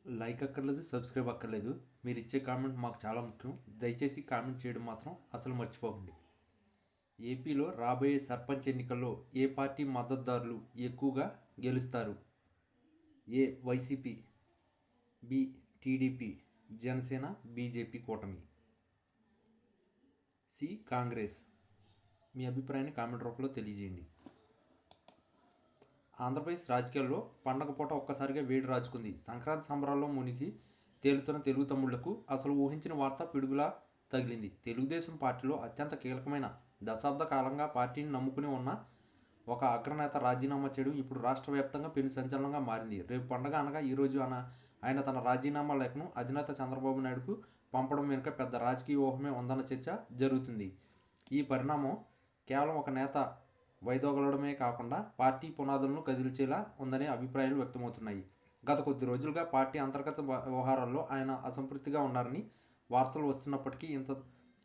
Like అక్కర్లేదు, subscribe అక్కర్లేదు. మీరు ఇచ్చే కామెంట్ మాకు చాలా ముఖ్యం. దయచేసి కామెంట్ చేయడం మాత్రం అసలు మర్చిపోకండి. ఏపీలో రాబోయే సర్పంచ్ ఎన్నికల్లో ఏ పార్టీ మద్దతుదారులు ఎక్కువగా గెలుస్తారు? ఏ వైసీపీ, బి టీడీపీ, జనసేన, బీజేపీ కూటమి, సి కాంగ్రెస్. మీ అభిప్రాయాన్ని కామెంట్ రూపంలో తెలియజేయండి. ఆంధ్రప్రదేశ్ రాజకీయాల్లో పండగ పూట ఒక్కసారిగా వేడి రాజుకుంది. సంక్రాంతి సంబరాల్లో మునిగి తేలుతున్న తెలుగు తమ్ముళ్లకు అసలు ఊహించిన వార్త పిడుగులా తగిలింది. తెలుగుదేశం పార్టీలో అత్యంత కీలకమైన దశాబ్ద కాలంగా పార్టీని నమ్ముకుని ఉన్న ఒక అగ్రనేత రాజీనామా చేయడం ఇప్పుడు రాష్ట్ర వ్యాప్తంగా పెను సంచలనంగా మారింది. రేపు పండగ అనగా ఈరోజు ఆయన తన రాజీనామా లేఖను అధినేత చంద్రబాబు నాయుడుకు పంపడం వెనుక పెద్ద రాజకీయ వ్యూహమే ఉందన్న చర్చ జరుగుతుంది. ఈ పరిణామం కేవలం ఒక నేత వైదొగలడమే కాకుండా పార్టీ పునాదులను కదిల్చేలా ఉందనే అభిప్రాయాలు వ్యక్తమవుతున్నాయి. గత కొద్ది రోజులుగా పార్టీ అంతర్గత వ్యవహారాల్లో ఆయన అసంతృప్తిగా ఉన్నారని వార్తలు వస్తున్నప్పటికీ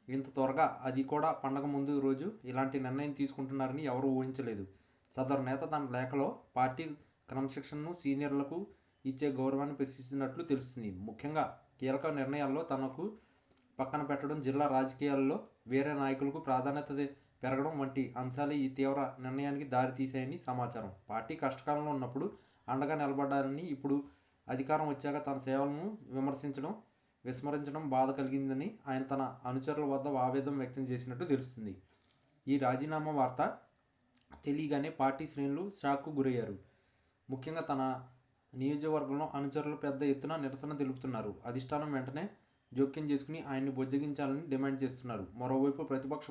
ఇంత త్వరగా, అది కూడా పండగ ముందు రోజు, ఇలాంటి నిర్ణయం తీసుకుంటున్నారని ఎవరూ ఊహించలేదు. సదరు నేత తన లేఖలో పార్టీ క్రమశిక్షణను, సీనియర్లకు ఇచ్చే గౌరవాన్ని ప్రశ్నిస్తున్నట్లు తెలుస్తుంది. ముఖ్యంగా కీలక నిర్ణయాల్లో తనకు పక్కన పెట్టడం, జిల్లా రాజకీయాల్లో వేరే నాయకులకు ప్రాధాన్యత పెరగడం వంటి అంశాలే ఈ తీవ్ర నిర్ణయానికి దారితీశాయని సమాచారం. పార్టీ కష్టకాలంలో ఉన్నప్పుడు అండగా నిలబడ్డారని, ఇప్పుడు అధికారం వచ్చాక తన సేవలను విస్మరించడం బాధ కలిగిందని ఆయన తన అనుచరుల వద్ద ఆవేదన వ్యక్తం చేసినట్టు తెలుస్తుంది. ఈ రాజీనామా వార్త తెలియగానే పార్టీ శ్రేణులు షాక్కు గురయ్యారు. ముఖ్యంగా తన నియోజకవర్గంలో అనుచరులు పెద్ద ఎత్తున నిరసన తెలుపుతున్నారు. అధిష్టానం వెంటనే జోక్యం చేసుకుని ఆయన్ని బుజ్జగించాలని డిమాండ్ చేస్తున్నారు. మరోవైపు ప్రతిపక్ష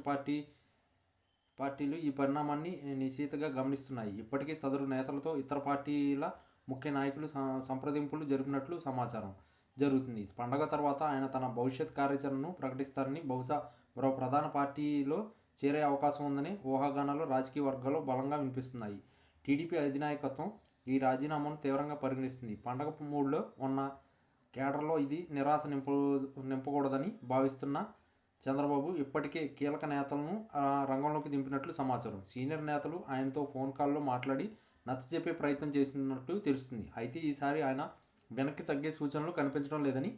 పార్టీలు ఈ పరిణామాన్ని నిశితంగా గమనిస్తున్నాయి. ఇప్పటికే సదరు నేతలతో ఇతర పార్టీల ముఖ్య నాయకులు సంప్రదింపులు జరిపినట్లు సమాచారం జరుగుతుంది. పండగ తర్వాత ఆయన తన భవిష్యత్ కార్యాచరణను ప్రకటిస్తారని, బహుశా మరో ప్రధాన పార్టీలో చేరే అవకాశం ఉందని ఊహాగానాలు రాజకీయ వర్గాల్లో బలంగా వినిపిస్తున్నాయి. టీడీపీ అధినాయకత్వం ఈ రాజీనామాను తీవ్రంగా పరిగణిస్తుంది. పండగ మూడ్లో ఉన్న కేడర్లో ఇది నిరాశ నింపకూడదని భావిస్తున్న చంద్రబాబు ఇప్పటికే కీలక నేతలను రంగంలోకి దింపినట్లు సమాచారం. సీనియర్ నేతలు ఆయనతో ఫోన్ కాల్లో మాట్లాడి నచ్చజెప్పే ప్రయత్నం చేసినట్టు తెలుస్తుంది. అయితే ఈసారి ఆయన వెనక్కి తగ్గే సూచనలు కనిపించడం లేదని,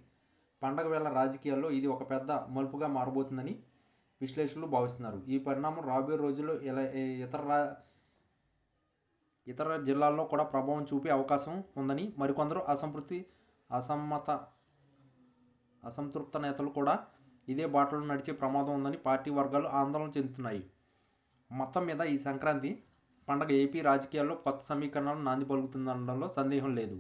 పండగ వేళ రాజకీయాల్లో ఇది ఒక పెద్ద మలుపుగా మారబోతుందని విశ్లేషకులు భావిస్తున్నారు. ఈ పరిణామం రాబోయే రోజుల్లో ఇతర జిల్లాల్లో కూడా ప్రభావం చూపే అవకాశం ఉందని మరికొందరు అసంతృప్త నేతలు కూడా ఇదే బాటలో నడిచే ప్రమాదం ఉందని పార్టీ వర్గాలు ఆందోళన చెందుతున్నాయి. మొత్తం మీద ఈ సంక్రాంతి పండగ ఏపీ రాజకీయాల్లో కొత్త సమీకరణాలు నాంది పలుకుతుందనడంలో సందేహం లేదు.